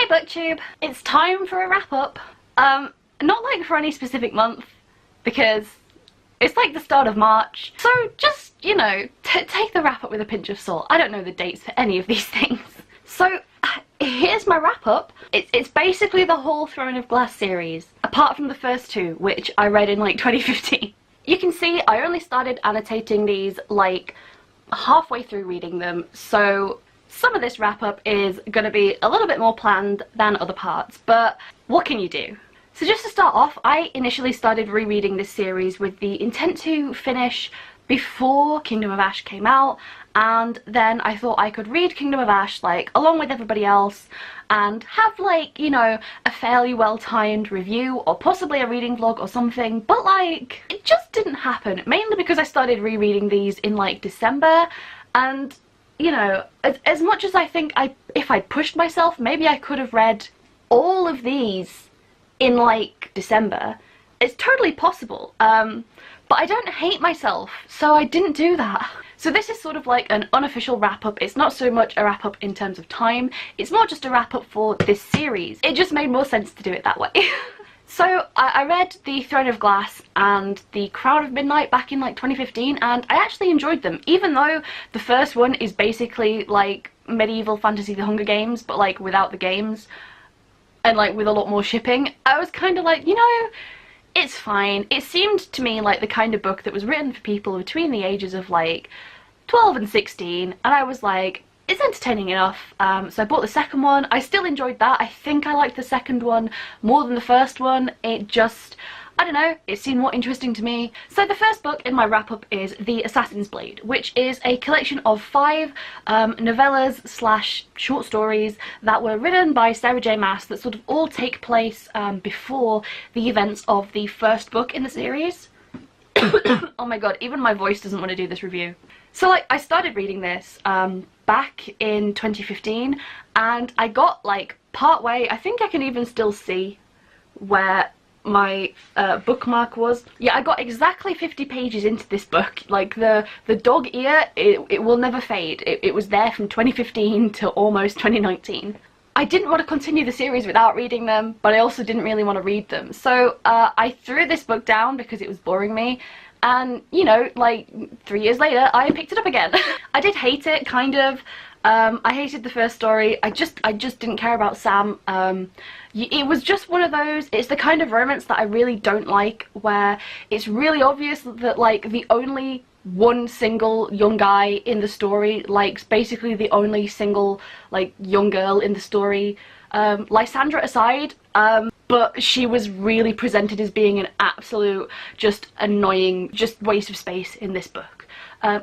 Hi BookTube! It's time for a wrap up. Not like for any specific month, because it's like the start of March, so just, you know, take the wrap up with a pinch of salt. I don't know the dates for any of these things. So here's my wrap up. It's basically the whole Throne of Glass series, apart from the first two, which I read in like 2015. You can see I only started annotating these like halfway through reading them, so some of this wrap up is going to be a little bit more planned than other parts, but what can you do? So just to start off, I initially started rereading this series with the intent to finish before Kingdom of Ash came out, and then I thought I could read Kingdom of Ash like along with everybody else and have like, you know, a fairly well-timed review or possibly a reading vlog or something, but like it just didn't happen, mainly because I started rereading these in like December, and you know, as much as I think if I'd pushed myself, maybe I could have read all of these in like December. It's totally possible, but I don't hate myself, so I didn't do that. So this is sort of like an unofficial wrap-up. It's not so much a wrap-up in terms of time, it's more just a wrap-up for this series. It just made more sense to do it that way. So I read The Throne of Glass and The Crown of Midnight back in like 2015, and I actually enjoyed them, even though the first one is basically like medieval fantasy The Hunger Games, but like without the games and like with a lot more shipping. I was kind of like, you know, it's fine. It seemed to me like the kind of book that was written for people between the ages of like 12 and 16, and I was like, it's entertaining enough. So I bought the second one. I still enjoyed that. I think I liked the second one more than the first one. It just, I don't know, it seemed more interesting to me. So the first book in my wrap-up is The Assassin's Blade, which is a collection of 5 novellas slash short stories that were written by Sarah J Maas that sort of all take place before the events of the first book in the series. Oh my god, even my voice doesn't want to do this review. So like, I started reading this back in 2015, and I got like part way. I think I can even still see where my bookmark was. Yeah, I got exactly 50 pages into this book. Like the dog ear, it will never fade. It was there from 2015 to almost 2019. I didn't want to continue the series without reading them, but I also didn't really want to read them. So I threw this book down because it was boring me. And, you know, like 3 years later, I picked it up again. I did hate it, kind of. I hated the first story. I just didn't care about Sam. It was just one of those, it's the kind of romance that I really don't like, where it's really obvious that like the only one single young guy in the story likes basically the only single like young girl in the story. Lysandra aside, but she was really presented as being an absolute just annoying just waste of space in this book,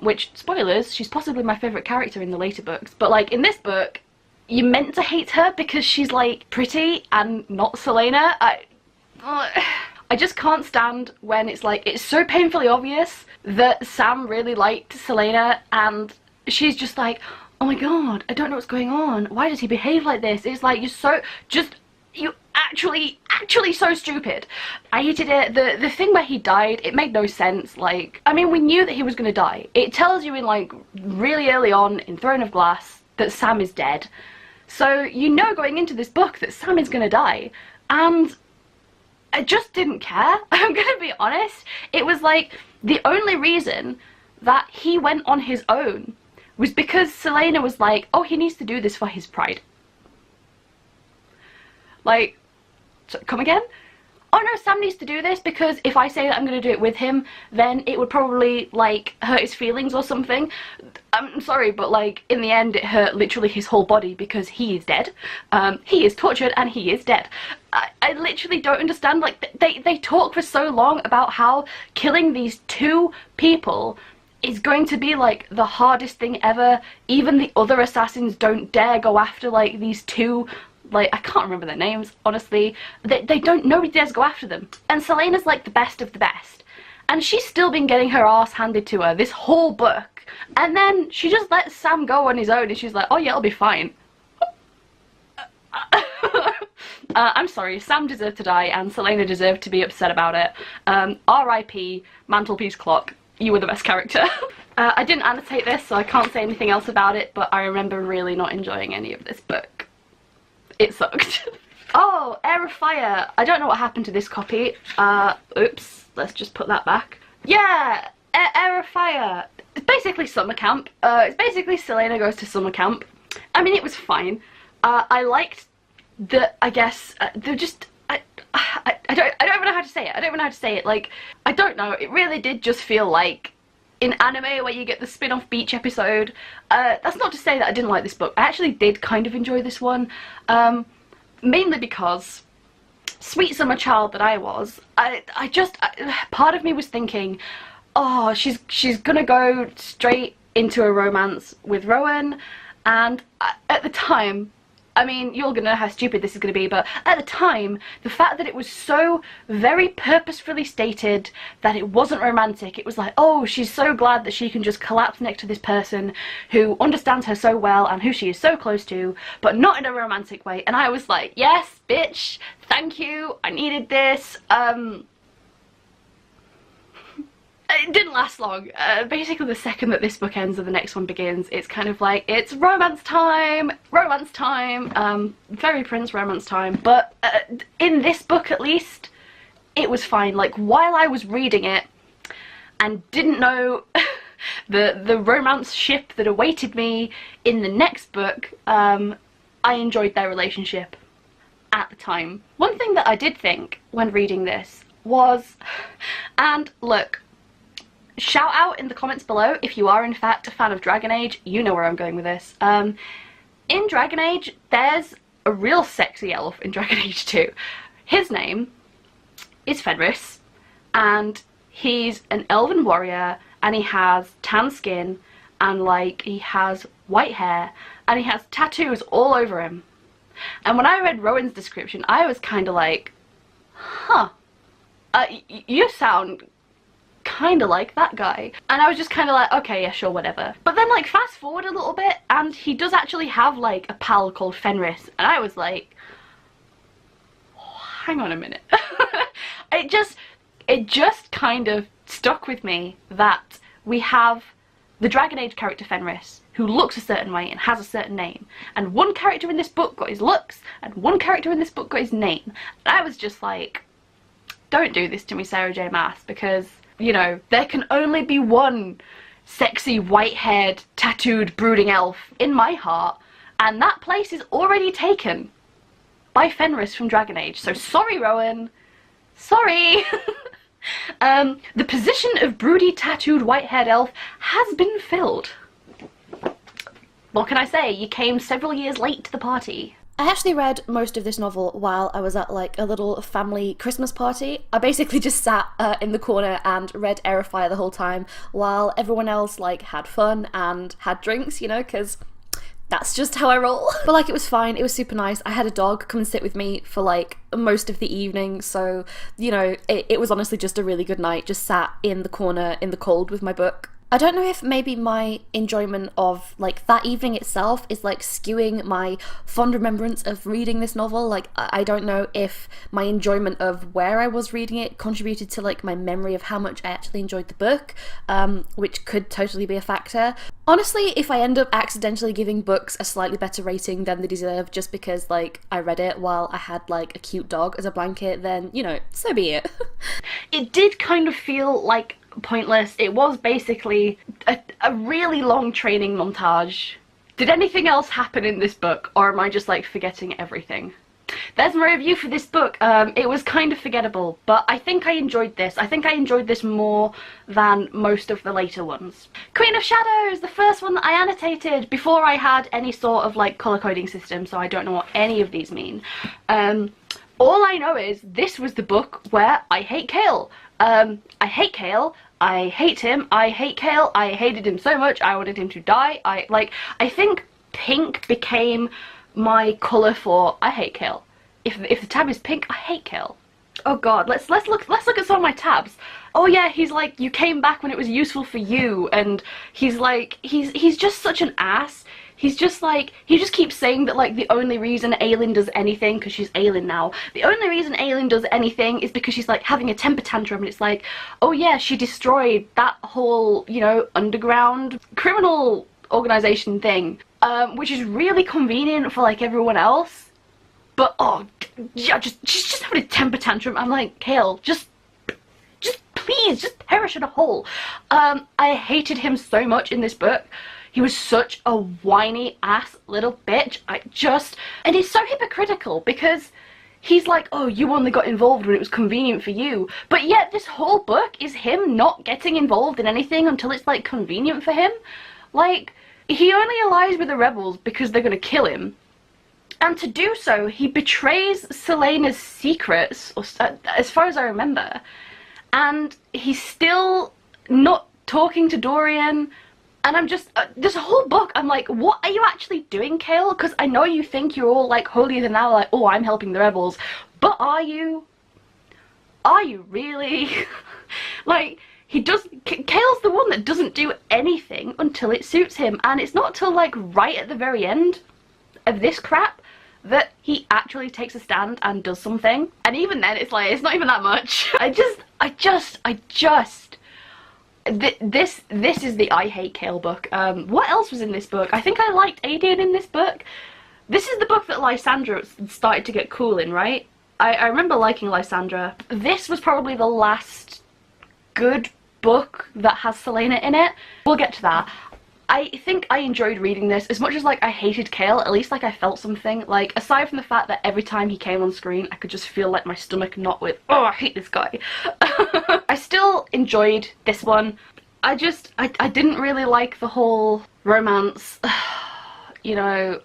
which, spoilers, she's possibly my favourite character in the later books, but like in this book you're meant to hate her because she's like pretty and not Selena. I just can't stand when it's like, it's so painfully obvious that Sam really liked Selena and she's just like, oh my god, I don't know what's going on, why does he behave like this? It's like, you're so just, you actually so stupid. I hated it. The thing where he died, it made no sense. Like, I mean, we knew that he was gonna die. It tells you in like really early on in Throne of Glass that Sam is dead, so you know going into this book that Sam is gonna die, and I just didn't care. I'm gonna be honest. It was like the only reason that he went on his own was because Selena was like, oh, he needs to do this for his pride. Like, so, come again? Oh no, Sam needs to do this because if I say that I'm going to do it with him, then it would probably, like, hurt his feelings or something. I'm sorry, but, like, in the end it hurt literally his whole body because he is dead. He is tortured and he is dead. I literally don't understand. Like, they talk for so long about how killing these 2 people is going to be, like, the hardest thing ever. Even the other assassins don't dare go after, like, these 2... like, I can't remember their names, honestly. They don't, nobody dares go after them. And Selena's like the best of the best. And she's still been getting her ass handed to her this whole book. And then she just lets Sam go on his own and she's like, oh yeah, I'll be fine. I'm sorry, Sam deserved to die and Selena deserved to be upset about it. R.I.P. Mantelpiece Clock, you were the best character. I didn't annotate this, so I can't say anything else about it, but I remember really not enjoying any of this book. it sucked. Oh, Heir of Fire. I don't know what happened to this copy. Oops, let's just put that back. Yeah, Heir of Fire. It's basically summer camp. It's basically Selena goes to summer camp. I mean, it was fine. I liked the, I guess, they're just, I don't even know how to say it. I don't even know how to say it. Like, I don't know. It really did just feel like in anime where you get the spin-off beach episode. That's not to say that I didn't like this book. I actually did kind of enjoy this one. Mainly because, sweet summer child that I was, part of me was thinking, oh, she's gonna go straight into a romance with Rowan, and at the time, I mean, you're gonna know how stupid this is gonna be, but at the time, the fact that it was so very purposefully stated that it wasn't romantic, it was like, oh, she's so glad that she can just collapse next to this person who understands her so well and who she is so close to, but not in a romantic way. And I was like, yes, bitch, thank you, I needed this. It didn't last long. Basically the second that this book ends and the next one begins, it's kind of like, it's romance time, fairy prince romance time. But in this book at least, it was fine. Like, while I was reading it and didn't know the romance ship that awaited me in the next book, I enjoyed their relationship at the time. One thing that I did think when reading this was, and look, shout out in the comments below if you are in fact a fan of Dragon Age. You know where I'm going with this. In Dragon Age, there's a real sexy elf in Dragon Age 2. His name is Fenris, and he's an elven warrior, and he has tan skin, and like he has white hair, and he has tattoos all over him. And when I read Rowan's description, I was kind of like, huh, you sound kind of like that guy. And I was just kind of like, okay, yeah, sure, whatever. But then like fast forward a little bit and he does actually have like a pal called Fenris, and I was like, oh, hang on a minute. it just kind of stuck with me that we have the Dragon Age character Fenris who looks a certain way and has a certain name, and one character in this book got his looks and one character in this book got his name. And I was just like, don't do this to me, Sarah J Maas, because, you know, there can only be one sexy, white-haired, tattooed, brooding elf in my heart, and that place is already taken by Fenris from Dragon Age. So sorry, Rowan. Sorry. The position of broody, tattooed, white-haired elf has been filled. What can I say? You came several years late to the party. I actually read most of this novel while I was at like a little family Christmas party. I basically just sat in the corner and read Heir of Fire the whole time while everyone else like had fun and had drinks, you know, because that's just how I roll. But like, it was fine, it was super nice. I had a dog come and sit with me for like most of the evening, so, you know, it was honestly just a really good night, just sat in the corner in the cold with my book. I don't know if maybe my enjoyment of like that evening itself is like skewing my fond remembrance of reading this novel. Like, I don't know if my enjoyment of where I was reading it contributed to like my memory of how much I actually enjoyed the book, which could totally be a factor. Honestly, if I end up accidentally giving books a slightly better rating than they deserve just because like I read it while I had like a cute dog as a blanket, then, you know, so be it. It did kind of feel like pointless. It was basically a really long training montage. Did anything else happen in this book, or am I just like forgetting everything? There's my review for this book. It was kind of forgettable, but I think I enjoyed this. I think I enjoyed this more than most of the later ones. Queen of Shadows, the first one that I annotated before I had any sort of like colour coding system, so I don't know what any of these mean. All I know is this was the book where I hate Kale. I hate Kale, I hate him, I hate Kale, I hated him so much, I wanted him to die. I think pink became my colour for I hate Kale. If the tab is pink, I hate Kale. Oh god, let's look at some of my tabs. Oh yeah, he's like, you came back when it was useful for you, and he's like, he's just such an ass. He's just like, he just keeps saying that like the only reason Aelin does anything, because she's Aelin now, the only reason Aelin does anything is because she's like having a temper tantrum, and it's like, oh yeah, she destroyed that whole, you know, underground criminal organization thing, which is really convenient for like everyone else, yeah, she's just having a temper tantrum. I'm like, Kale, just please, just perish in a hole. I hated him so much in this book. He was such a whiny ass little bitch. And he's so hypocritical because he's like, oh, you only got involved when it was convenient for you. But yet this whole book is him not getting involved in anything until it's like convenient for him. Like, he only allies with the rebels because they're gonna kill him. And to do so, he betrays Celaena's secrets, or, as far as I remember. And he's still not talking to Dorian. And I'm just, this whole book, I'm like, what are you actually doing, Kale? Because I know you think you're all like holier than thou, like, oh, I'm helping the rebels. But are you? Are you really? Like, Kale's the one that doesn't do anything until it suits him. And it's not till like right at the very end of this crap that he actually takes a stand and does something. And even then, it's like, it's not even that much. This is the I Hate Kale book. What else was in this book? I think I liked Aedion in this book. This is the book that Lysandra started to get cool in, right? I remember liking Lysandra. This was probably the last good book that has Celaena in it. We'll get to that. I think I enjoyed reading this as much as like I hated Kale. At least like I felt something. Like, aside from the fact that every time he came on screen I could just feel like my stomach knot with, oh, I hate this guy. I still enjoyed this one. I didn't really like the whole romance. You know,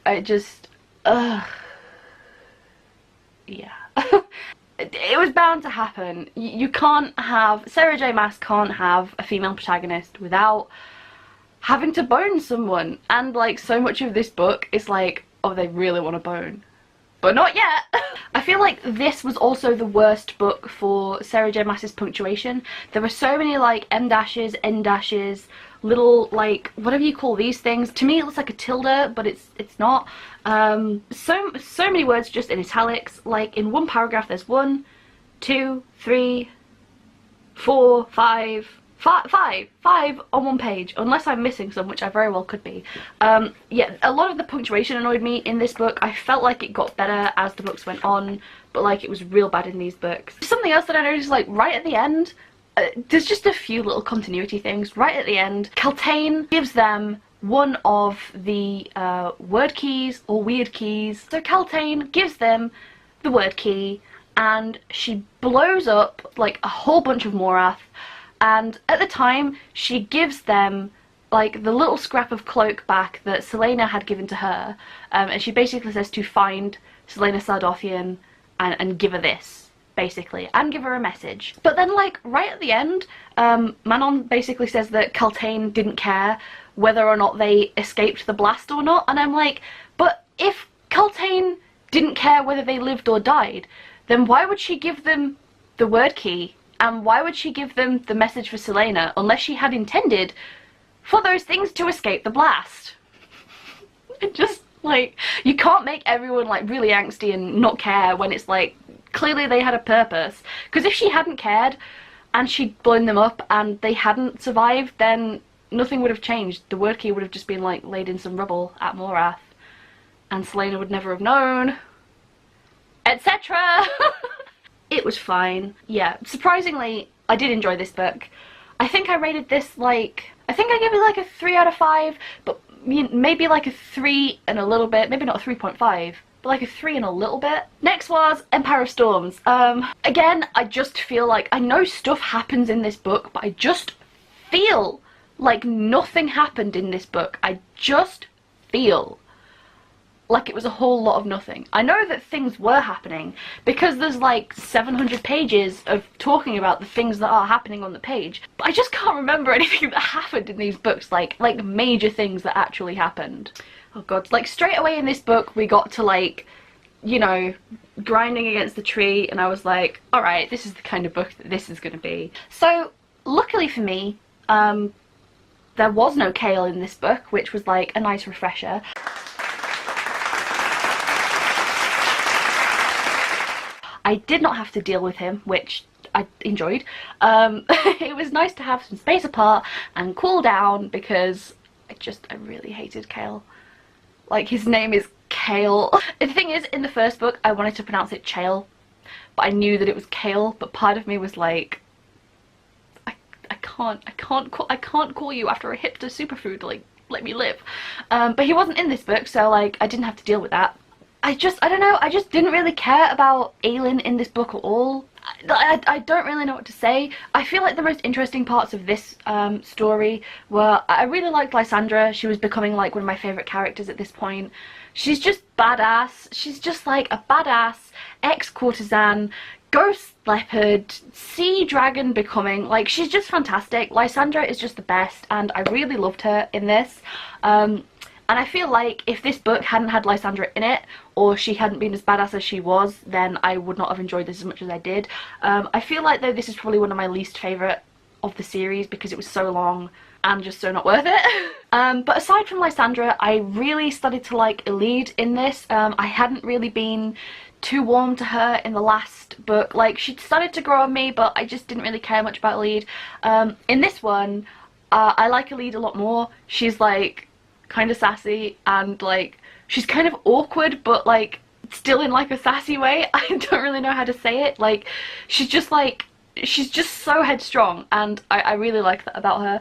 yeah. It was bound to happen. You can't have, Sarah J Maas can't have a female protagonist without having to bone someone. And like, so much of this book is like, oh, they really want to bone, but not yet. I feel like this was also the worst book for Sarah J Maas's punctuation. There were so many like M dashes, N dashes, little like, whatever you call these things. To me it looks like a tilde, but it's not. So many words just in italics. Like, in one paragraph there's 1, 2, 3, 4, 5 on one page, unless I'm missing some, which I very well could be. Yeah, a lot of the punctuation annoyed me in this book. I felt like it got better as the books went on, but like, it was real bad in these books. Something else that I noticed, like right at the end, there's just a few little continuity things. Right at the end, Kaltain gives them one of the word keys or weird keys. So Kaltain gives them the word key and she blows up like a whole bunch of Morath. And at the time, she gives them like the little scrap of cloak back that Celaena had given to her, and she basically says to find Celaena Sardothian and give her this, basically, and give her a message. But then, like, right at the end, Manon basically says that Kaltain didn't care whether or not they escaped the blast or not, and I'm like, but if Kaltain didn't care whether they lived or died, then why would she give them the word key? And why would she give them the message for Celaena unless she had intended for those things to escape the blast? It just, like, you can't make everyone, like, really angsty and not care when it's, like, clearly they had a purpose. Because if she hadn't cared and she'd blown them up and they hadn't survived, then nothing would have changed. The word key would have just been, like, laid in some rubble at Morath. And Celaena would never have known. Etc. It was fine. Yeah, surprisingly, I did enjoy this book. I think I rated this like, I think I gave it like a 3 out of 5, but maybe like a 3 and a little bit, maybe not a 3.5, but like a 3 and a little bit. Next was Empire of Storms. Again, I just feel like, I know stuff happens in this book, but I just feel like nothing happened in this book. I just feel like it was a whole lot of nothing. I know that things were happening because there's like 700 pages of talking about the things that are happening on the page, but I just can't remember anything that happened in these books, like major things that actually happened. Oh god, like straight away in this book we got to like, you know, grinding against the tree, and I was like, alright, this is the kind of book that this is gonna be. So luckily for me, there was no Kale in this book, which was like a nice refresher. I did not have to deal with him, which I enjoyed. It was nice to have some space apart and cool down because I really hated Kale. Like, his name is Kale. The thing is, in the first book, I wanted to pronounce it Chael, but I knew that it was Kale, but part of me was like, I can't call you after a hipster superfood, like, let me live. But he wasn't in this book, so like, I didn't have to deal with that. I don't know, I just didn't really care about Aelin in this book at all. I don't really know what to say. I feel like the most interesting parts of this story were, I really liked Lysandra. She was becoming like one of my favourite characters at this point. She's just badass. She's just like a badass ex-courtesan, ghost leopard, sea dragon becoming. Like, she's just fantastic. Lysandra is just the best, and I really loved her in this. And I feel like if this book hadn't had Lysandra in it, or she hadn't been as badass as she was, then I would not have enjoyed this as much as I did. I feel like, though, this is probably one of my least favourite of the series because it was so long and just so not worth it. But aside from Lysandra, I really started to like Elide in this. I hadn't really been too warm to her in the last book. Like, she started to grow on me, but I just didn't really care much about Elide. In this one, I like Elide a lot more. She's like kind of sassy, and like she's kind of awkward, but like still in like a sassy way. I don't really know how to say it. Like, she's just so headstrong, and I really like that about her.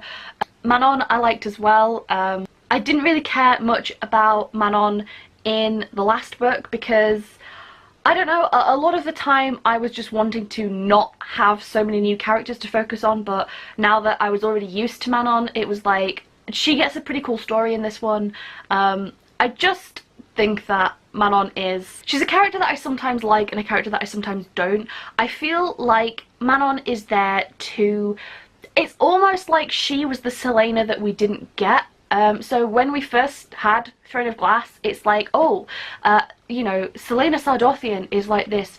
Manon I liked as well. I didn't really care much about Manon in the last book because, I don't know, a lot of the time I was just wanting to not have so many new characters to focus on, but now that I was already used to Manon, it was like, she gets a pretty cool story in this one. I just think that Manon she's a character that I sometimes like and a character that I sometimes don't. I feel like Manon is there to, it's almost like she was the Selena that we didn't get. So when we first had Throne of Glass, it's like, oh, you know, Selena Sardothian is like this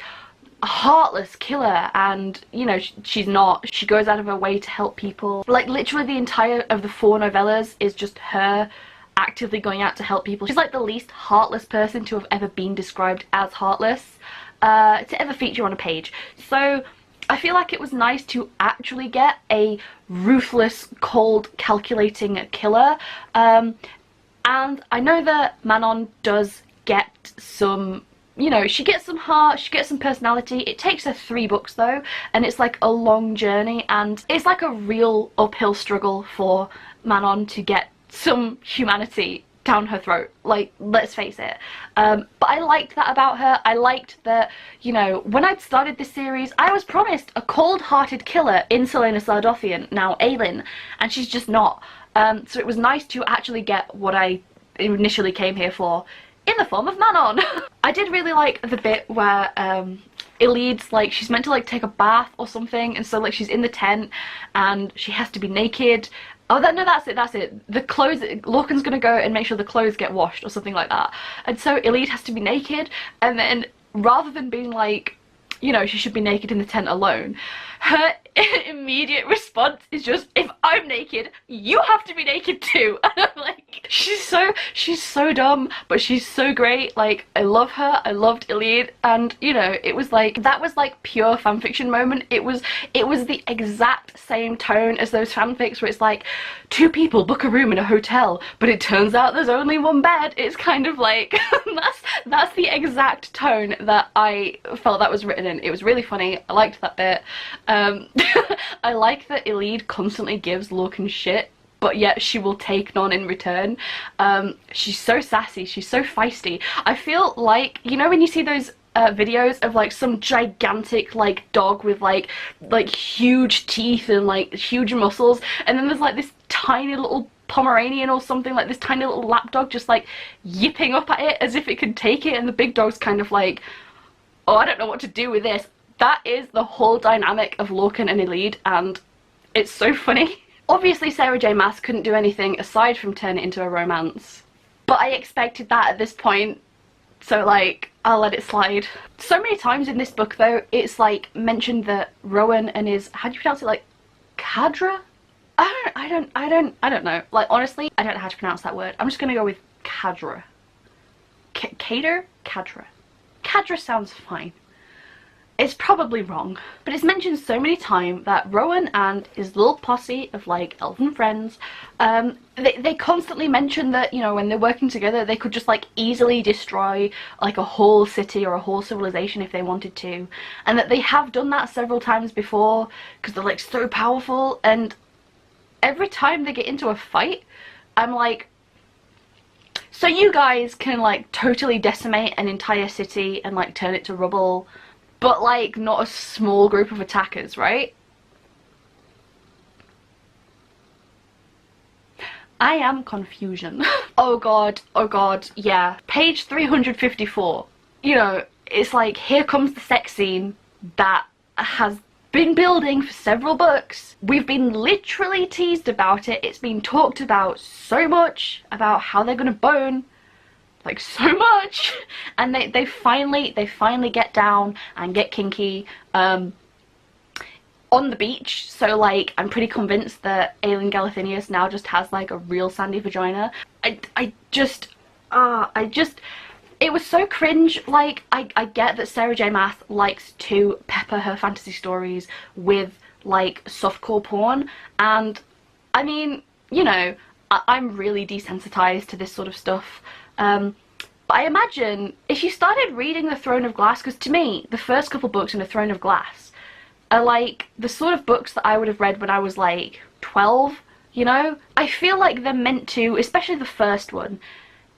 heartless killer, and you know, she's not. She goes out of her way to help people. Like, literally the entire of the 4 novellas is just her actively going out to help people. She's like the least heartless person to have ever been described as heartless, to ever feature on a page. So I feel like it was nice to actually get a ruthless, cold, calculating killer. And I know that Manon does get some, you know, she gets some heart, she gets some personality. It takes her 3 books though, and it's like a long journey, and it's like a real uphill struggle for Manon to get some humanity down her throat, like, let's face it. But I liked that about her. I liked that, you know, when I'd started this series, I was promised a cold-hearted killer in Selena Sardothian, now Aelin, and she's just not. So it was nice to actually get what I initially came here for in the form of Manon. I did really like the bit where Elide's like, she's meant to like take a bath or something, and so like she's in the tent and she has to be naked. Oh, no, that's it. The clothes, Lorcan's gonna go and make sure the clothes get washed or something like that. And so Elide has to be naked, and then rather than being like, you know, she should be naked in the tent alone, her immediate response is just, if I'm naked, you have to be naked too. And I'm like, she's so dumb, but she's so great. Like, I love her. I loved Elide, and you know, it was like, that was like pure fanfiction moment. It was the exact same tone as those fanfics where it's like, 2 people book a room in a hotel, but it turns out there's only 1 bed. It's kind of like, that's the exact tone that I felt that was written in. It was really funny. I liked that bit. I like that Elide constantly gives Lorcan shit, but yet she will take none in return. She's so sassy, she's so feisty. I feel like, you know when you see those videos of like some gigantic like dog with like huge teeth and like huge muscles, and then there's like this tiny little Pomeranian or something, like this tiny little lapdog just like yipping up at it as if it could take it, and the big dog's kind of like, oh, I don't know what to do with this. That is the whole dynamic of Lorcan and Elide, and it's so funny. Obviously Sarah J Maas couldn't do anything aside from turn it into a romance, but I expected that at this point, so like, I'll let it slide. So many times in this book though, it's like mentioned that Rowan and his, how do you pronounce it, like Cadra? I don't know. Like, honestly, I don't know how to pronounce that word. I'm just gonna go with Cadra. Cadra? Cadra sounds fine. It's probably wrong, but it's mentioned so many times that Rowan and his little posse of like elven friends, they constantly mention that, you know, when they're working together they could just like easily destroy like a whole city or a whole civilization if they wanted to, and that they have done that several times before because they're like so powerful. And every time they get into a fight I'm like, so you guys can like totally decimate an entire city and like turn it to rubble, but like not a small group of attackers, right? I am confusion. Oh god, yeah. Page 354. You know, it's like, here comes the sex scene that has been building for several books. We've been literally teased about it. It's been talked about so much, about how they're gonna bone. Like so much, and they finally get down and get kinky on the beach. So like I'm pretty convinced that Aelin Galathynius now just has like a real sandy vagina. I just it was so cringe. Like I get that Sarah J Maas likes to pepper her fantasy stories with like softcore porn, and I mean, you know, I'm really desensitized to this sort of stuff. But I imagine if you started reading The Throne of Glass, because to me the first couple books in The Throne of Glass are like the sort of books that I would have read when I was like 12, you know? I feel like they're meant to, especially the first one,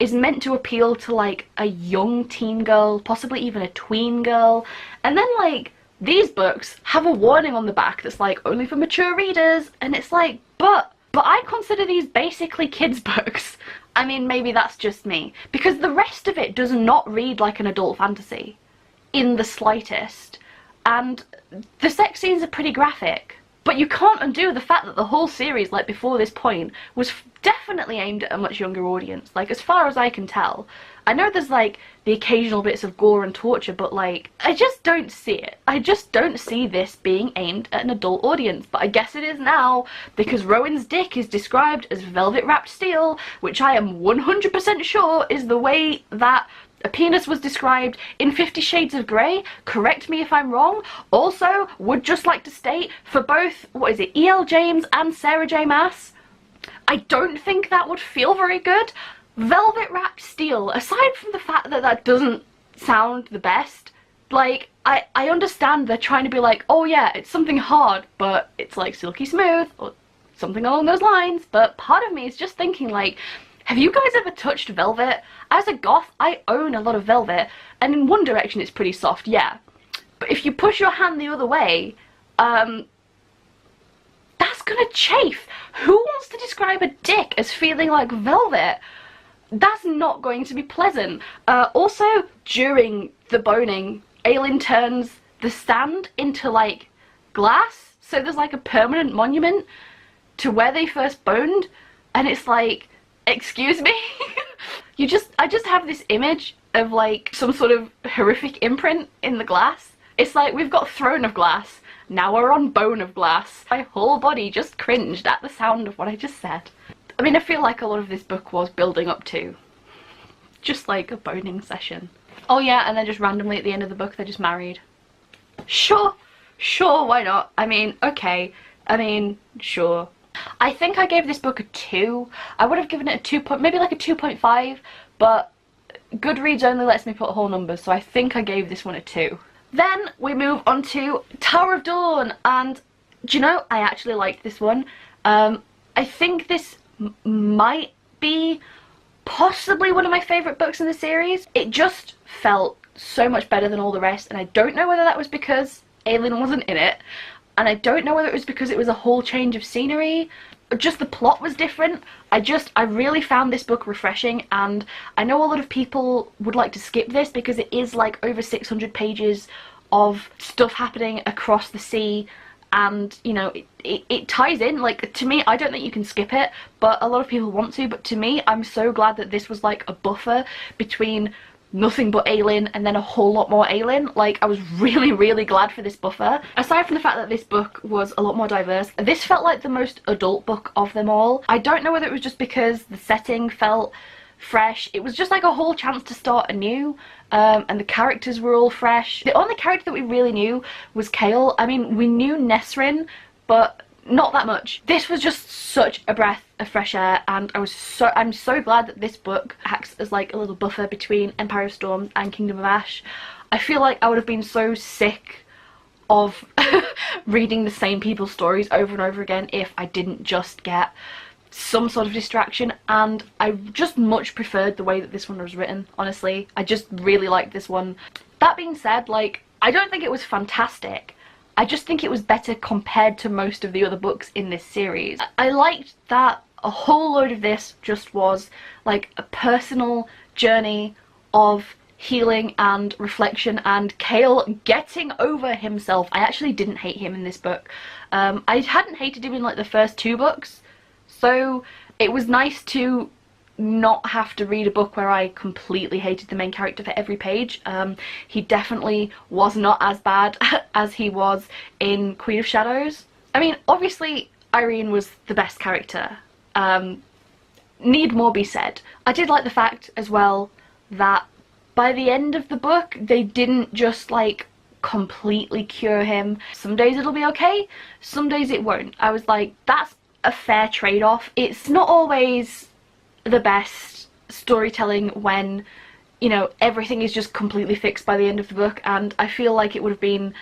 is meant to appeal to like a young teen girl, possibly even a tween girl. And then like these books have a warning on the back that's like only for mature readers, and it's like, but I consider these basically kids' books. I mean, maybe that's just me, because the rest of it does not read like an adult fantasy in the slightest, and the sex scenes are pretty graphic. But you can't undo the fact that the whole series, like before this point, was definitely aimed at a much younger audience, like as far as I can tell. I know there's like the occasional bits of gore and torture, but like I just don't see it. I just don't see this being aimed at an adult audience, but I guess it is now, because Rowan's dick is described as velvet wrapped steel, which I am 100% sure is the way that a penis was described in 50 Shades of Grey. Correct me if I'm wrong. Also, would just like to state, for both, what is it, E.L. James and Sarah J Maas, I don't think that would feel very good. Velvet wrapped steel, aside from the fact that that doesn't sound the best, like, I understand they're trying to be like, oh yeah, it's something hard, but it's like silky smooth, or something along those lines, but part of me is just thinking like, have you guys ever touched velvet? As a goth, I own a lot of velvet, and in one direction it's pretty soft, yeah. But if you push your hand the other way, that's gonna chafe. Who wants to describe a dick as feeling like velvet? That's not going to be pleasant. Also, during the boning, Aelin turns the sand into like glass, so there's like a permanent monument to where they first boned, and it's like, excuse me? I just have this image of like some sort of horrific imprint in the glass. It's like, we've got Throne of Glass, now we're on Bone of Glass. My whole body just cringed at the sound of what I just said. I mean, I feel like a lot of this book was building up to just like a boning session. Oh yeah, and then just randomly at the end of the book they're just married. Sure, why not? I mean, okay, sure. I think I gave this book a 2. I would have given it a 2 maybe like a 2.5, but Goodreads only lets me put whole numbers, so I think I gave this one a 2. Then we move on to Tower of Dawn, and do you know, I actually liked this one. I think this might be possibly one of my favourite books in the series. It just felt so much better than all the rest, and I don't know whether that was because Aelin wasn't in it, and I don't know whether it was because it was a whole change of scenery, or just the plot was different. I really found this book refreshing, and I know a lot of people would like to skip this because it is like over 600 pages of stuff happening across the sea, and you know, it ties in. Like, to me, I don't think you can skip it, but a lot of people want to. But to me, I'm so glad that this was like a buffer between nothing but Aelin and then a whole lot more Aelin. Like, I was really glad for this buffer. Aside from the fact that this book was a lot more diverse, this felt like the most adult book of them all. I don't know whether it was just because the setting felt fresh. It was just like a whole chance to start anew, and the characters were all fresh. The only character that we really knew was Kale. I mean, we knew Nesrin, but not that much. This was just such a breath of fresh air, and I'm so glad that this book acts as like a little buffer between Empire of Storms and Kingdom of Ash. I feel like I would have been so sick of reading the same people's stories over and over again if I didn't just get some sort of distraction, and I just much preferred the way that this one was written, honestly. I just really liked this one. That being said, like, I don't think it was fantastic. I just think it was better compared to most of the other books in this series. I liked that a whole load of this just was like a personal journey of healing and reflection, and Kale getting over himself. I actually didn't hate him in this book. I hadn't hated him in like the first 2 books, so it was nice to not have to read a book where I completely hated the main character for every page. He definitely was not as bad as he was in Queen of Shadows. I mean, obviously Irene was the best character. Need more be said. I did like the fact as well that by the end of the book they didn't just like completely cure him. Some days it'll be okay, some days it won't. I was like, that's a fair trade-off. It's not always the best storytelling when, you know, everything is just completely fixed by the end of the book, and I feel like it would have been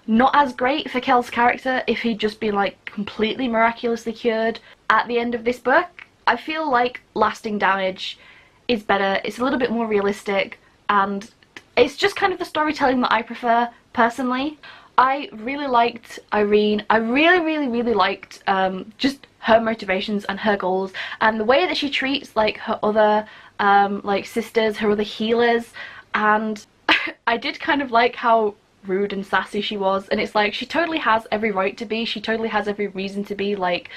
not as great for Kel's character if he'd just been like completely miraculously cured at the end of this book. I feel like lasting damage is better, it's a little bit more realistic, and it's just kind of the storytelling that I prefer personally. I really liked Irene. I really liked just her motivations and her goals, and the way that she treats like her other like sisters, her other healers, and I did kind of like how rude and sassy she was, and it's like she totally has every right to be, she totally has every reason to be. Like,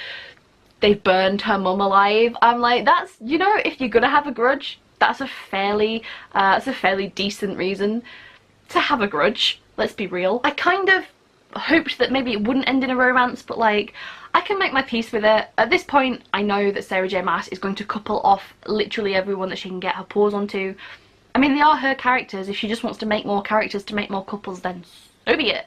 they burned her mum alive. I'm like, that's, you know, if you're gonna have a grudge, that's a fairly decent reason to have a grudge, let's be real. I kind of hoped that maybe it wouldn't end in a romance, but like, I can make my peace with it. At this point, I know that Sarah J Maas is going to couple off literally everyone that she can get her paws onto. I mean, they are her characters. If she just wants to make more characters to make more couples, then so be it.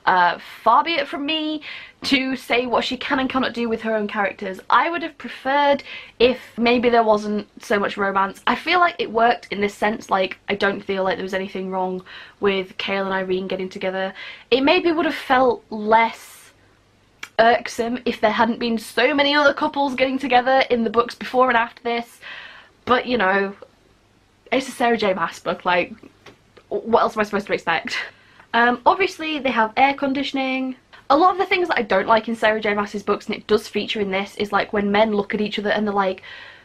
Far be it from me to say what she can and cannot do with her own characters. I would have preferred if maybe there wasn't so much romance. I feel like it worked in this sense. Like, I don't feel like there was anything wrong with Kale and Irene getting together. It maybe would have felt less irksome if there hadn't been so many other couples getting together in the books before and after this. But, you know, it's a Sarah J Maas book, like, what else am I supposed to expect? Obviously they have air conditioning. A lot of the things that I don't like in Sarah J Maas's books, and it does feature in this, is like when men look at each other and they're like,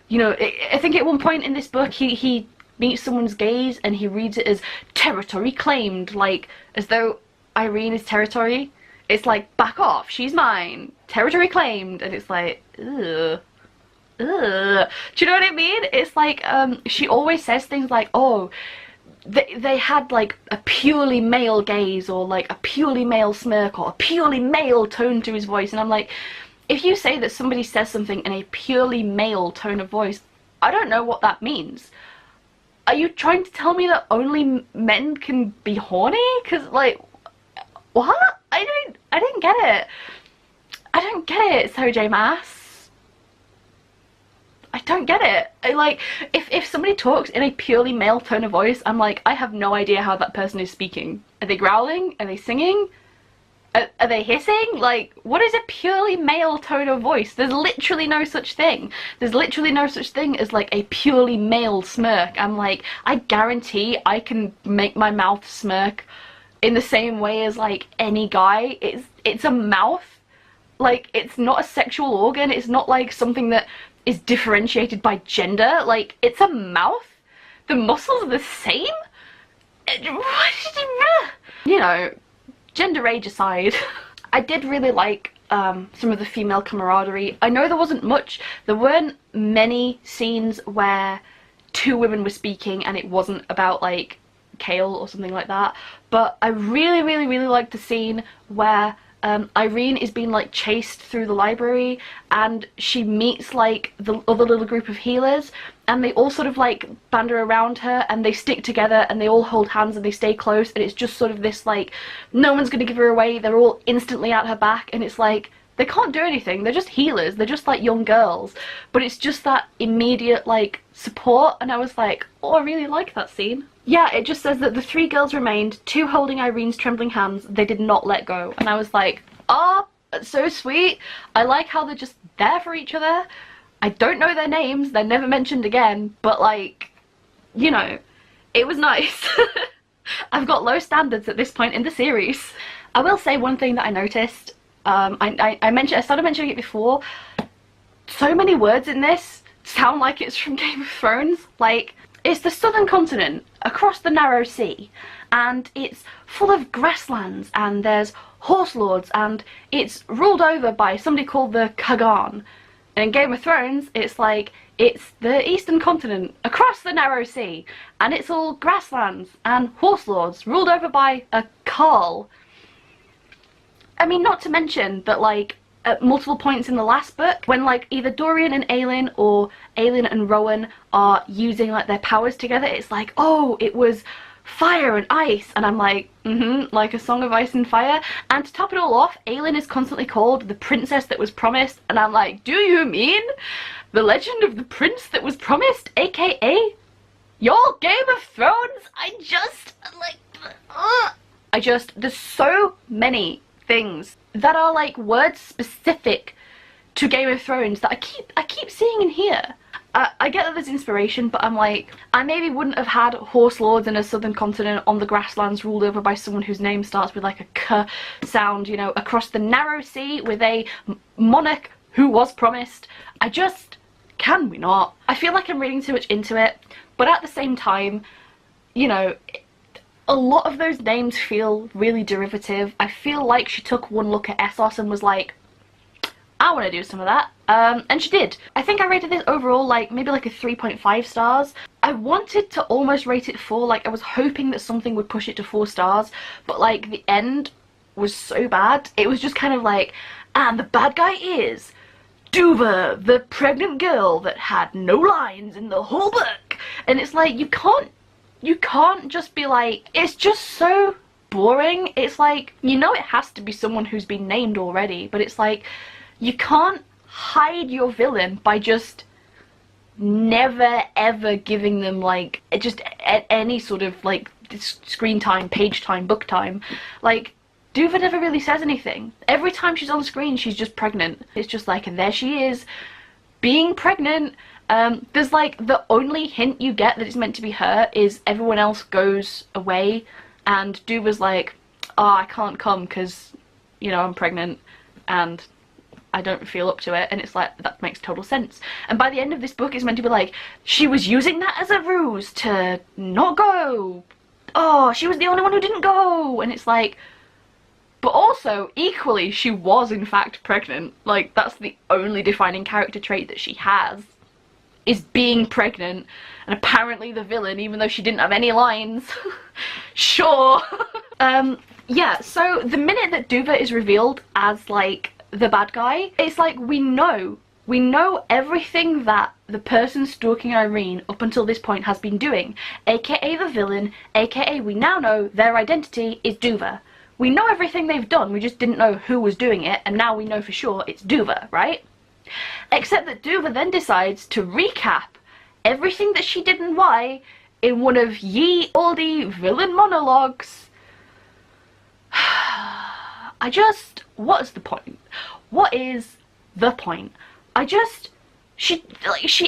you know, I think at one point in this book he meets someone's gaze and he reads it as territory claimed, like as though Irene is territory. It's like, back off, she's mine, territory claimed, and it's like, ugh. Ugh. Do you know what I mean? It's like, she always says things like, oh, they had like a purely male gaze, or like a purely male smirk, or a purely male tone to his voice, and I'm like, if you say that somebody says something in a purely male tone of voice, I don't know what that means. Are you trying to tell me that only men can be horny? Because, like, what? I didn't get it. I don't get it, Sarah J Maas. I don't get it. Like, if somebody talks in a purely male tone of voice, I'm like, I have no idea how that person is speaking. Are they growling? Are they singing? Are they hissing? Like, what is a purely male tone of voice? There's literally no such thing. There's literally no such thing as like a purely male smirk. I'm like, I guarantee I can make my mouth smirk in the same way as like any guy. It's a mouth. Like, it's not a sexual organ. It's not like something that is differentiated by gender. Like, it's a mouth. The muscles are the same. You know, gender rage aside, I did really like some of the female camaraderie. I know there wasn't much. There weren't many scenes where 2 women were speaking and it wasn't about like Kale or something like that. But I really liked the scene where Irene is being like chased through the library, and she meets like the other little group of healers, and they all sort of like bander around her and they stick together and they all hold hands and they stay close, and it's just sort of this like, no one's gonna give her away, they're all instantly at her back, and it's like, they can't do anything, they're just healers, they're just like young girls, but it's just that immediate like support, and I was like, oh, I really like that scene. Yeah, it just says that the 3 girls remained, 2 holding Irene's trembling hands, they did not let go, and I was like, oh, that's so sweet. I like how they're just there for each other. I don't know their names, they're never mentioned again, but like, you know, it was nice. I've got low standards at this point in the series. I will say one thing that I noticed, I started mentioning it before, so many words in this sound like it's from Game of Thrones. Like, it's the southern continent across the narrow sea, and it's full of grasslands, and there's horse lords, and it's ruled over by somebody called the Kagan. And in Game of Thrones, it's like, it's the eastern continent across the narrow sea, and it's all grasslands and horse lords ruled over by a Carl. I mean, not to mention that, like, at multiple points in the last book, when like either Dorian and Aelin or Aelin and Rowan are using like their powers together, it's like, oh, it was fire and ice, and I'm like, like a song of ice and fire. And to top it all off, Aelin is constantly called the princess that was promised, and I'm like, do you mean the legend of the prince that was promised, aka your Game of Thrones? There's so many things that are like words specific to Game of Thrones that I keep seeing in here. I get that there's inspiration, but I'm like, I maybe wouldn't have had horse lords in a southern continent on the grasslands ruled over by someone whose name starts with like a K sound, you know, across the narrow sea with a monarch who was promised. Can we not? I feel like I'm reading too much into it, but at the same time, you know, a lot of those names feel really derivative. I feel like she took one look at Essos and was like, I want to do some of that. And she did. I think I rated this overall like maybe like a 3.5 stars. I wanted to almost rate it 4, like I was hoping that something would push it to 4 stars, but like the end was so bad. It was just kind of like, and the bad guy is Duva, the pregnant girl that had no lines in the whole book. And it's like, you can't just be like, it's just so boring. It's like, you know, it has to be someone who's been named already, but it's like, you can't hide your villain by just never ever giving them like just any sort of like screen time, page time, book time. Like, Duva never really says anything. Every time she's on screen, she's just pregnant. It's just like, and there she is, being pregnant. There's like, the only hint you get that it's meant to be her is everyone else goes away, and Duva's like, oh, I can't come because, you know, I'm pregnant and I don't feel up to it. And it's like, that makes total sense. And by the end of this book, it's meant to be like, she was using that as a ruse to not go. Oh, she was the only one who didn't go. And it's like, but also, equally, she was in fact pregnant. Like, that's the only defining character trait that she has, is being pregnant. And apparently the villain, even though she didn't have any lines. Sure. Yeah, so the minute that Duva is revealed as like the bad guy, it's like, we know everything that the person stalking Irene up until this point has been doing, aka the villain, aka we now know their identity is Duva. We know everything they've done, we just didn't know who was doing it, and now we know for sure it's Duva, right? Except that Duva then decides to recap everything that she did and why in one of ye olde villain monologues. What is the point? What is the point? She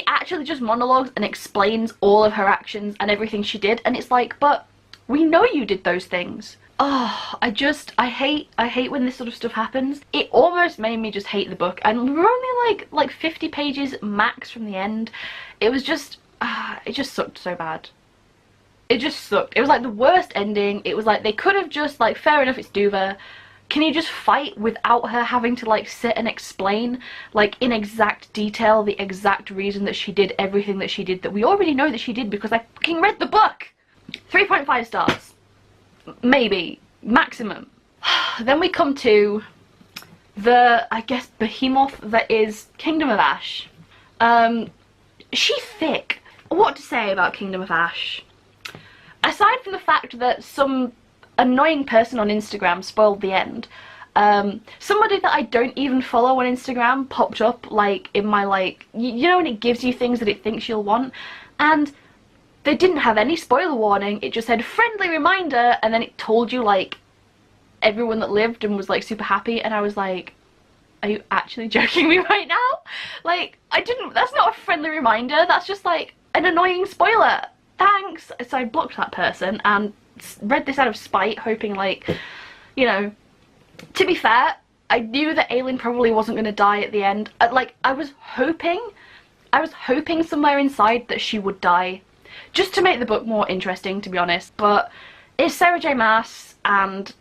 actually just monologues and explains all of her actions and everything she did, and it's like, but we know you did those things. Oh, I hate when this sort of stuff happens. It almost made me just hate the book, and we're only like 50 pages max from the end. It was just, it just sucked so bad. It just sucked. It was like the worst ending. It was like, they could have just like, fair enough, it's Duva. Can you just fight without her having to like sit and explain like in exact detail the exact reason that she did everything that she did that we already know that she did because I fucking read the book? 3.5 stars. Maybe. Maximum. Then we come to the, I guess, behemoth that is Kingdom of Ash. She's thick. What to say about Kingdom of Ash? Aside from the fact that some annoying person on Instagram spoiled the end, somebody that I don't even follow on Instagram popped up, like, in my, like, you know when it gives you things that it thinks you'll want, and they didn't have any spoiler warning. It just said friendly reminder, and then it told you, like, everyone that lived and was, like, super happy, and I was like, are you actually joking me right now? Like, that's not a friendly reminder, that's just, like, an annoying spoiler. Thanks. So I blocked that person and read this out of spite, hoping, like, you know, to be fair, I knew that Aelin probably wasn't going to die at the end. Like, I was hoping somewhere inside that she would die, just to make the book more interesting, to be honest. But it's Sarah J Maas, and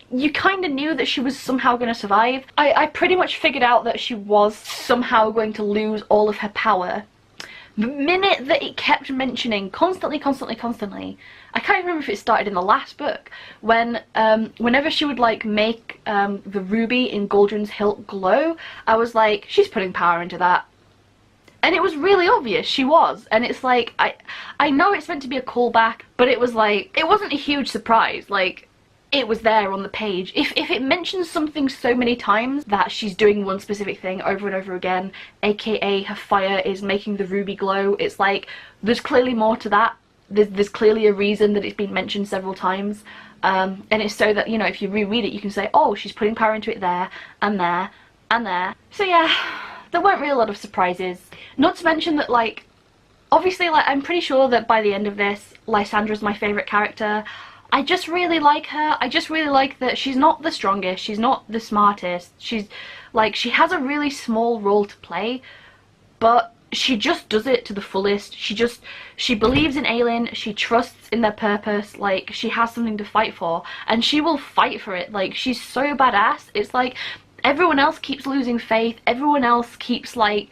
you kind of knew that she was somehow going to survive. I pretty much figured out that she was somehow going to lose all of her power. The minute that it kept mentioning constantly, I can't remember if it started in the last book, when whenever she would, like, make the ruby in Galdrin's hilt glow, I was like, she's putting power into that. And it was really obvious she was, and it's like, I know it's meant to be a callback, but it was like, it wasn't a huge surprise. Like, it was there on the page. If it mentions something so many times that she's doing one specific thing over and over again, aka her fire is making the ruby glow, it's like, there's clearly more to that. There's clearly a reason that it's been mentioned several times. And it's so that, you know, if you reread it, you can say, oh, she's putting power into it there, and there, and there. So yeah, there weren't really a lot of surprises. Not to mention that, like, obviously, like, I'm pretty sure that by the end of this, Lysandra's my favourite character. I just really like her. I just really like that she's not the strongest, she's not the smartest, she's, like, she has a really small role to play, but she just does it to the fullest. She believes in Aelin, she trusts in their purpose, like, she has something to fight for, and she will fight for it. Like, she's so badass. It's like, everyone else keeps losing faith, everyone else keeps, like,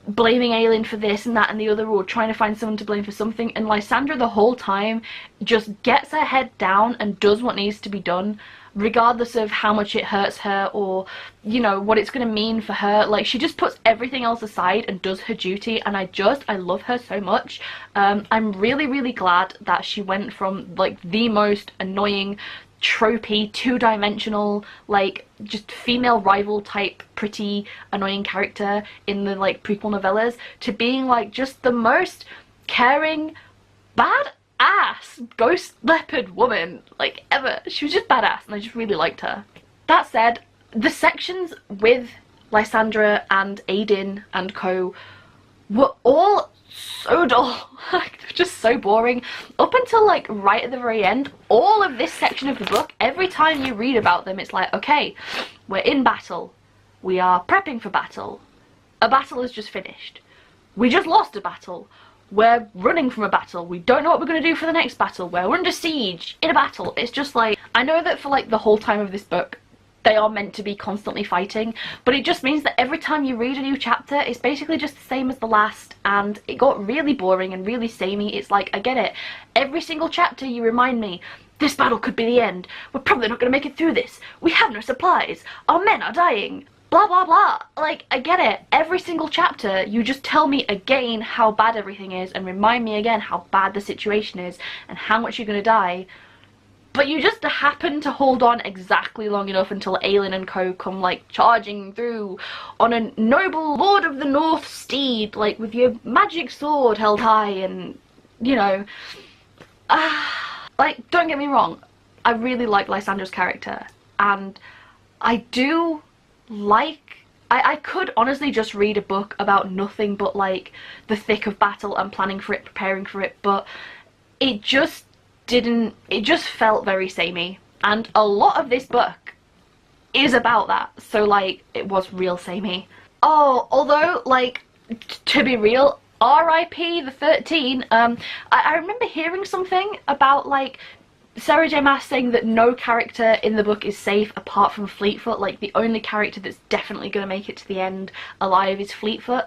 blaming Aelin for this and that and the other, or trying to find someone to blame for something, and Lysandra the whole time just gets her head down and does what needs to be done, regardless of how much it hurts her, or, you know, what it's going to mean for her. Like, she just puts everything else aside and does her duty, and I love her so much. I'm really glad that she went from, like, the most annoying, tropey, two-dimensional, like, just female rival type pretty annoying character in the, like, prequel novellas, to being, like, just the most caring, badass ghost leopard woman, like, ever. She was just badass, and I just really liked her. That said, the sections with Lysandra and Aidyn and co were all so dull. Like, they're just so boring. Up until, like, right at the very end, all of this section of the book, every time you read about them, it's like, okay, we're in battle, we are prepping for battle, a battle is just finished, we just lost a battle, we're running from a battle, we don't know what we're going to do for the next battle, we're under siege in a battle. It's just like, I know that for, like, the whole time of this book they are meant to be constantly fighting, but it just means that every time you read a new chapter, it's basically just the same as the last, and it got really boring and really samey. It's like, I get it. Every single chapter you remind me, this battle could be the end. We're probably not going to make it through this. We have no supplies. Our men are dying. Blah, blah, blah. Like, I get it. Every single chapter, you just tell me again how bad everything is, and remind me again how bad the situation is, and how much you're going to die. But you just happen to hold on exactly long enough until Aelin and co come, like, charging through on a noble Lord of the North steed, like, with your magic sword held high, and, you know, like, don't get me wrong, I really like Lysandra's character, and I do like, I could honestly just read a book about nothing but, like, the thick of battle and planning for it, preparing for it, but it just felt very samey, and a lot of this book is about that, so, like, it was real samey. Oh, although, like, to be real, R.I.P. the 13, I remember hearing something about, like, Sarah J Maas saying that no character in the book is safe apart from Fleetfoot, like, the only character that's definitely gonna make it to the end alive is Fleetfoot.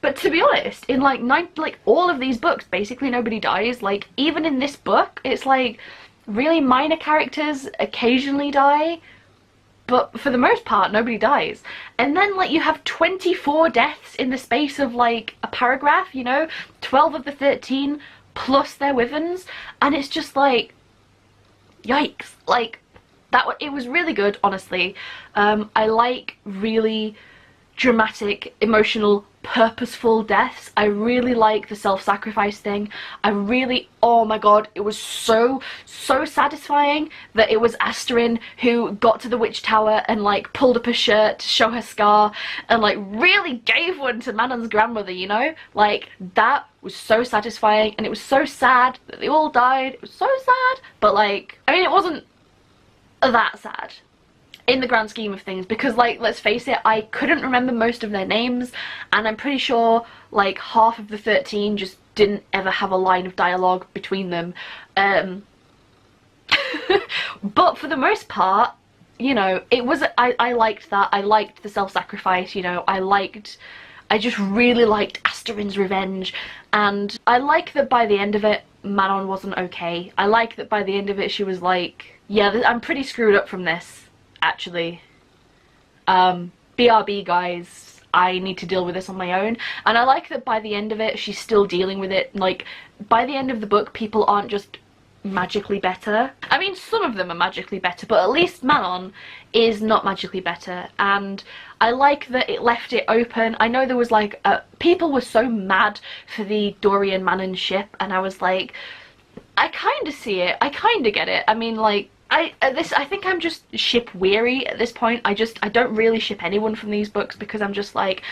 But to be honest, in, like, all of these books, basically nobody dies. Like, even in this book, it's like, really minor characters occasionally die, but for the most part nobody dies. And then like you have 24 deaths in the space of like a paragraph, you know, 12 of the 13 plus their wyverns, and it's just like, yikes. Like it was really good, honestly. I like really dramatic, emotional, purposeful deaths. I really like the self-sacrifice thing. I really, oh my god, it was so satisfying that it was Asterin who got to the witch tower and like pulled up her shirt to show her scar and like really gave one to Manon's grandmother, you know? Like that was so satisfying, and it was so sad that they all died. It was so sad, but like, I mean, it wasn't that sad in the grand scheme of things, because like, let's face it, I couldn't remember most of their names, and I'm pretty sure like half of the 13 just didn't ever have a line of dialogue between them. But for the most part, you know, it was, I liked that. I liked the self-sacrifice, you know, I just really liked Asterin's revenge, and I like that by the end of it Manon wasn't okay. I like that by the end of it she was like, yeah, I'm pretty screwed up from this, actually. BRB guys, I need to deal with this on my own. And I like that by the end of it she's still dealing with it. Like by the end of the book people aren't just magically better. I mean, some of them are magically better, but at least Manon is not magically better, and I like that it left it open. I know there was like people were so mad for the Dorian Manon ship, and I was like, I kind of see it, I kind of get it. I mean, like, I think I'm just ship weary at this point. I don't really ship anyone from these books because I'm just like,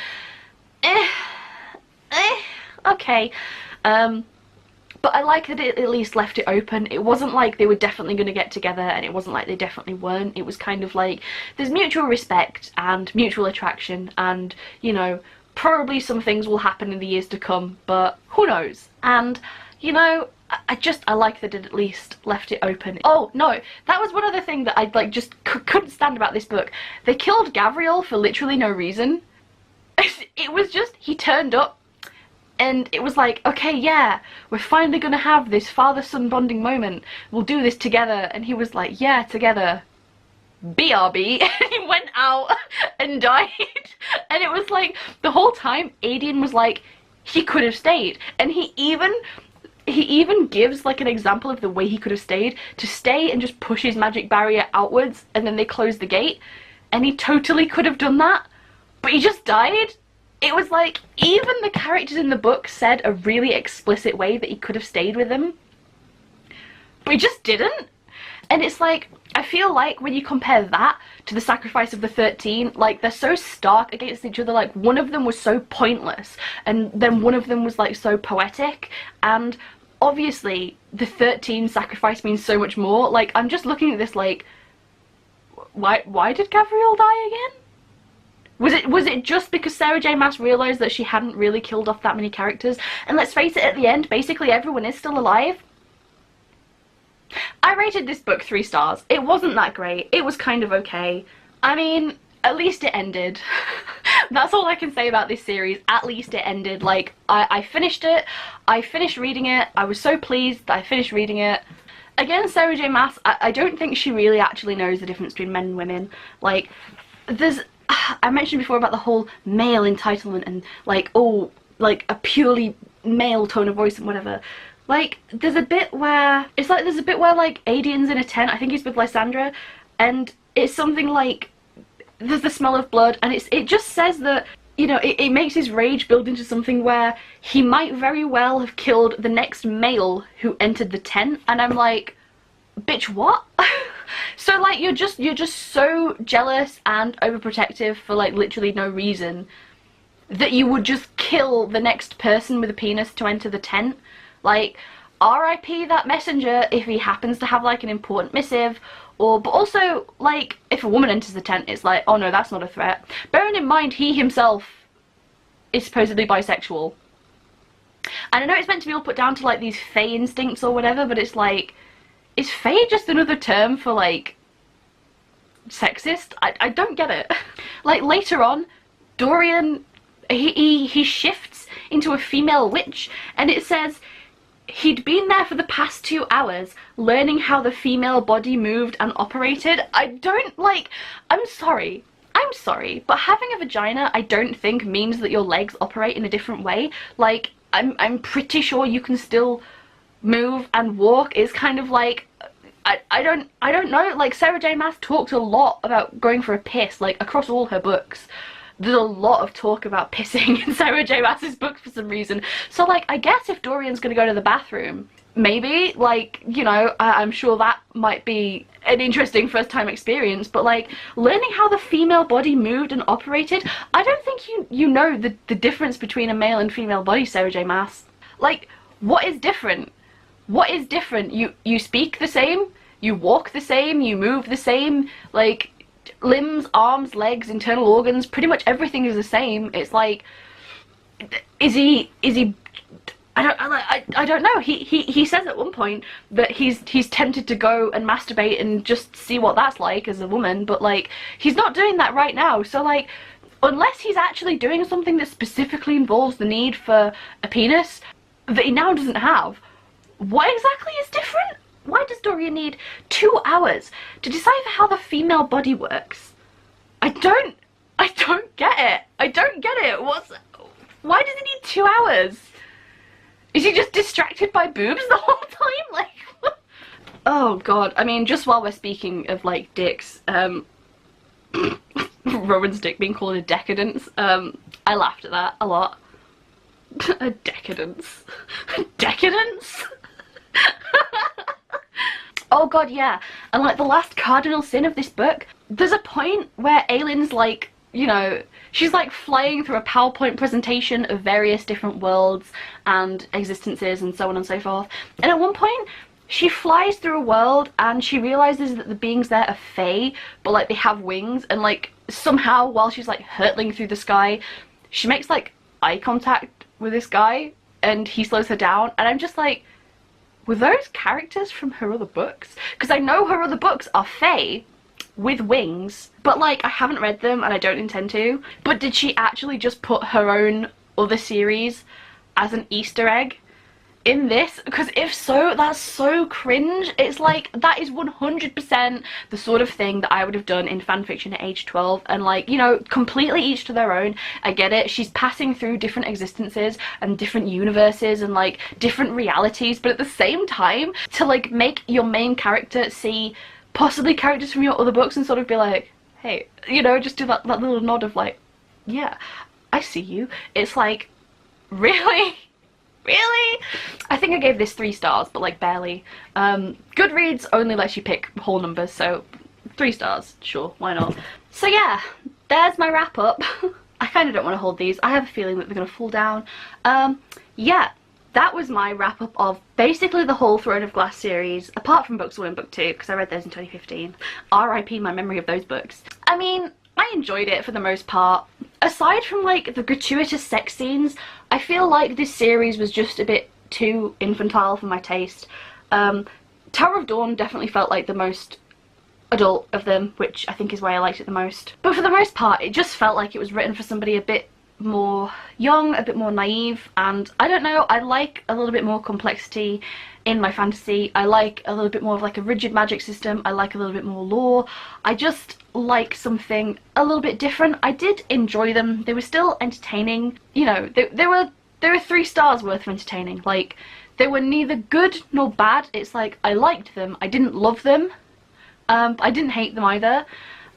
okay. But I like that it at least left it open. It wasn't like they were definitely going to get together, and it wasn't like they definitely weren't. It was kind of like there's mutual respect and mutual attraction, and, you know, probably some things will happen in the years to come, but who knows. And, you know, I like that it at least left it open. Oh no, that was one other thing that I like just couldn't stand about this book. They killed Gavriel for literally no reason. It was just, he turned up and it was like, okay, yeah, we're finally gonna have this father-son bonding moment, we'll do this together. And he was like, yeah, together, BRB. And he went out and died. And it was like, the whole time Adian was like, he could have stayed. And he even gives like an example of the way he could have stayed, to stay and just push his magic barrier outwards and then they close the gate, and he totally could have done that, but he just died. It was like, even the characters in the book said a really explicit way that he could have stayed with them, but he just didn't. And it's like, I feel like when you compare that to the sacrifice of the 13, like, they're so stark against each other. Like, one of them was so pointless, and then one of them was like so poetic, and obviously the 13 sacrifice means so much more. Like, I'm just looking at this like, why did Gavriel die again? Was it just because Sarah J Maas realised that she hadn't really killed off that many characters? And let's face it, at the end, basically everyone is still alive. I rated this book 3 stars. It wasn't that great. It was kind of okay. I mean, at least it ended. That's all I can say about this series. At least it ended. Like, I finished it. I finished reading it. I was so pleased that I finished reading it. Again, Sarah J Maas, I don't think she really actually knows the difference between men and women. Like, I mentioned before about the whole male entitlement and like, oh, like a purely male tone of voice and whatever. Like, there's a bit where, it's like there's a bit where like Adian's in a tent, I think he's with Lysandra, and it's something like, there's the smell of blood, and it just says that, you know, it makes his rage build into something where he might very well have killed the next male who entered the tent, and I'm like, bitch, what? So like, you're just so jealous and overprotective for like literally no reason that you would just kill the next person with a penis to enter the tent. Like, RIP that messenger if he happens to have like an important missive, or, but also like, if a woman enters the tent, it's like, oh no, that's not a threat. Bearing in mind he himself is supposedly bisexual. And I know it's meant to be all put down to like these Fae instincts or whatever, but it's like, is Fae just another term for like sexist? I don't get it. Like, later on, Dorian, he shifts into a female witch, and it says he'd been there for the past 2 hours learning how the female body moved and operated. I don't like, I'm sorry, but having a vagina I don't think means that your legs operate in a different way. Like, I'm pretty sure you can still move and walk. It's kind of like, I don't know, like Sarah J Maas talks a lot about going for a piss, like across all her books. There's a lot of talk about pissing in Sarah J Maas's books for some reason. So like, I guess if Dorian's gonna go to the bathroom, maybe, like, you know, I'm sure that might be an interesting first time experience, but like, learning how the female body moved and operated, I don't think you know the difference between a male and female body, Sarah J Maas. Like, what is different? What is different? You speak the same, you walk the same, you move the same, like, limbs, arms, legs, internal organs, pretty much everything is the same. It's like, is he I don't know. He says at one point that he's tempted to go and masturbate and just see what that's like as a woman, but like, he's not doing that right now. So like, unless he's actually doing something that specifically involves the need for a penis that he now doesn't have, what exactly is different? Why does Dorian need 2 hours to decipher how the female body works? I don't get it. I don't get it. Why does he need 2 hours? Is he just distracted by boobs the whole time? Like, oh god. I mean, just while we're speaking of like dicks, Rowan's dick being called a decadence, I laughed at that a lot. A decadence. A decadence? Oh god, yeah. And like, the last cardinal sin of this book, there's a point where Aylin's like, you know, she's like flying through a PowerPoint presentation of various different worlds and existences and so on and so forth. And at one point, she flies through a world and she realizes that the beings there are fae, but like they have wings, and like somehow while she's like hurtling through the sky, she makes like eye contact with this guy and he slows her down, and I'm just like, were those characters from her other books? Because I know her other books are fae with wings, but like, I haven't read them and I don't intend to. But did she actually just put her own other series as an Easter egg in this? Because if so, that's so cringe. It's like, that is 100% the sort of thing that I would have done in fanfiction at age 12, and like, you know, completely each to their own. I get it, she's passing through different existences and different universes and like different realities, but at the same time, to like make your main character see possibly characters from your other books and sort of be like, hey, you know, just do that little nod of like, yeah, I see you. It's like, really? Really? I think I gave this 3 stars, but like barely. Goodreads only lets you pick whole numbers, so 3 stars, sure, why not? So yeah, there's my wrap up. I kind of don't want to hold these. I have a feeling that they're going to fall down. Yeah, that was my wrap up of basically the whole Throne of Glass series, apart from books 1 and book 2, because I read those in 2015. RIP my memory of those books. I mean, I enjoyed it for the most part. Aside from like the gratuitous sex scenes, I feel like this series was just a bit too infantile for my taste. Tower of Dawn definitely felt like the most adult of them, which I think is why I liked it the most. But for the most part, it just felt like it was written for somebody a bit more young, a bit more naive, and I don't know, I like a little bit more complexity in my fantasy. I like a little bit more of like a rigid magic system. I like a little bit more lore. I just like something a little bit different. I did enjoy them. They were still entertaining. You know, they were 3 stars worth of entertaining. Like, they were neither good nor bad. It's like, I liked them. I didn't love them. I didn't hate them either.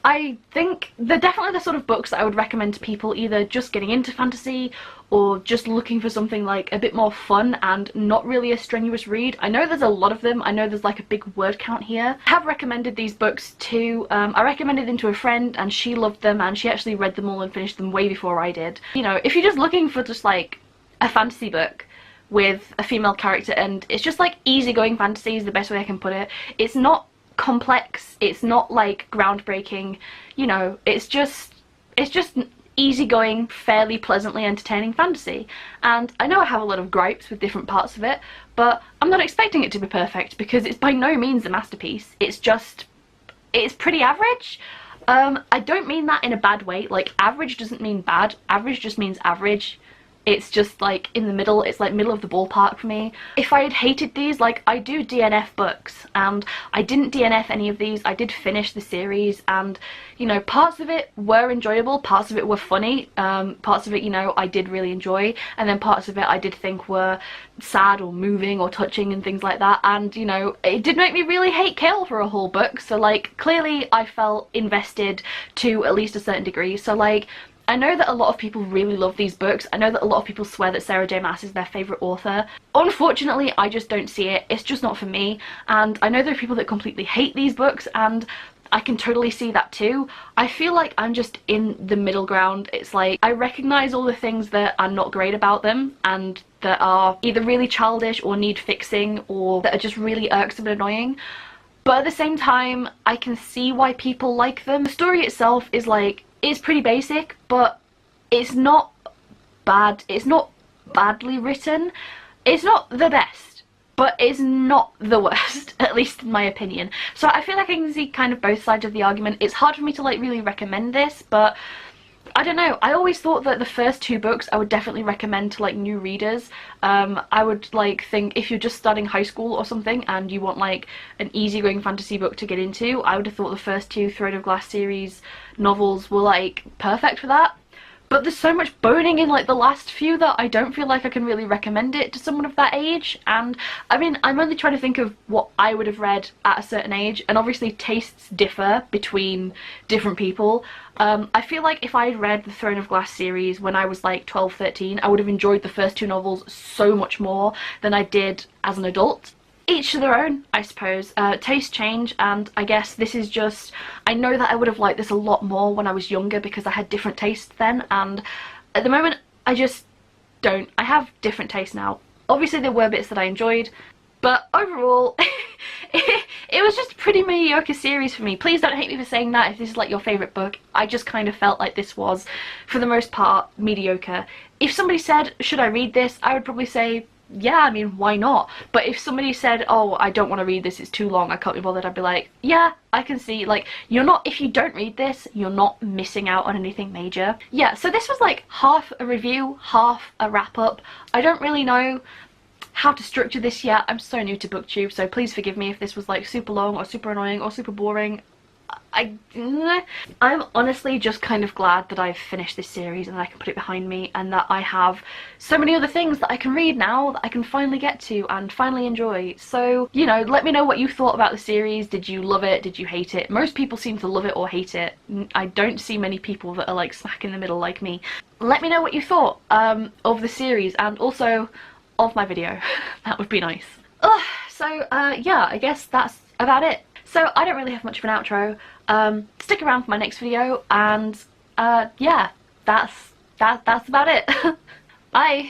I think they're definitely the sort of books that I would recommend to people either just getting into fantasy or just looking for something like a bit more fun and not really a strenuous read. I know there's a lot of them. I know there's like a big word count here. I have recommended these books to, I recommended them to a friend and she loved them and she actually read them all and finished them way before I did. You know, if you're just looking for just like a fantasy book with a female character and it's just like easygoing fantasy is the best way I can put it. It's not complex, it's not like groundbreaking, you know, it's just easygoing, fairly pleasantly entertaining fantasy. And I know I have a lot of gripes with different parts of it, but I'm not expecting it to be perfect because it's by no means a masterpiece. It's pretty average. I don't mean that in a bad way. Like, average doesn't mean bad, average just means average. It's just like in the middle. It's like middle of the ballpark for me. If I had hated these, like I do DNF books and I didn't DNF any of these. I did finish the series and, you know, parts of it were enjoyable, parts of it were funny, parts of it, you know, I did really enjoy, and then parts of it I did think were sad or moving or touching and things like that. And, you know, it did make me really hate Kale for a whole book, so like clearly I felt invested to at least a certain degree. So like, I know that a lot of people really love these books. I know that a lot of people swear that Sarah J Maas is their favourite author. Unfortunately, I just don't see it. It's just not for me. And I know there are people that completely hate these books, and I can totally see that too. I feel like I'm just in the middle ground. It's like I recognise all the things that are not great about them and that are either really childish or need fixing or that are just really irksome and annoying. But at the same time, I can see why people like them. The story itself is like, it's pretty basic, but it's not bad. It's not badly written. It's not the best, but it's not the worst, at least in my opinion. So I feel like I can see kind of both sides of the argument. It's hard for me to like really recommend this, but I don't know. I always thought that the first two books I would definitely recommend to like new readers. I would like think if you're just starting high school or something and you want like an easygoing fantasy book to get into, I would have thought the first two Throne of Glass series novels were like perfect for that. But there's so much boning in like the last few that I don't feel like I can really recommend it to someone of that age. And I mean, I'm only trying to think of what I would have read at a certain age, and obviously tastes differ between different people. I feel like if I had read the Throne of Glass series when I was like 12, 13, I would have enjoyed the first two novels so much more than I did as an adult. Each to their own, I suppose. Tastes change, and I guess this is just, I know that I would have liked this a lot more when I was younger because I had different tastes then, and at the moment I just don't. I have different tastes now. Obviously there were bits that I enjoyed, but overall it was just a pretty mediocre series for me. Please don't hate me for saying that if this is like your favourite book. I just kind of felt like this was, for the most part, mediocre. If somebody said, should I read this, I would probably say, yeah, I mean, why not? But if somebody said, oh, I don't want to read this, it's too long, I can't be bothered, I'd be like, yeah, I can see, like, you're not, if you don't read this, you're not missing out on anything major. Yeah, so this was like half a review, half a wrap up. I don't really know how to structure this yet. I'm so new to BookTube, so please forgive me if this was like super long or super annoying or super boring. I'm honestly just kind of glad that I've finished this series and that I can put it behind me, and that I have so many other things that I can read now that I can finally get to and finally enjoy. So, you know, let me know what you thought about the series. Did you love it? Did you hate it? Most people seem to love it or hate it. I don't see many people that are like smack in the middle like me. Let me know what you thought of the series and also of my video. That would be nice. Yeah, I guess that's about it. So I don't really have much of an outro. Stick around for my next video, and yeah, that's about it. Bye.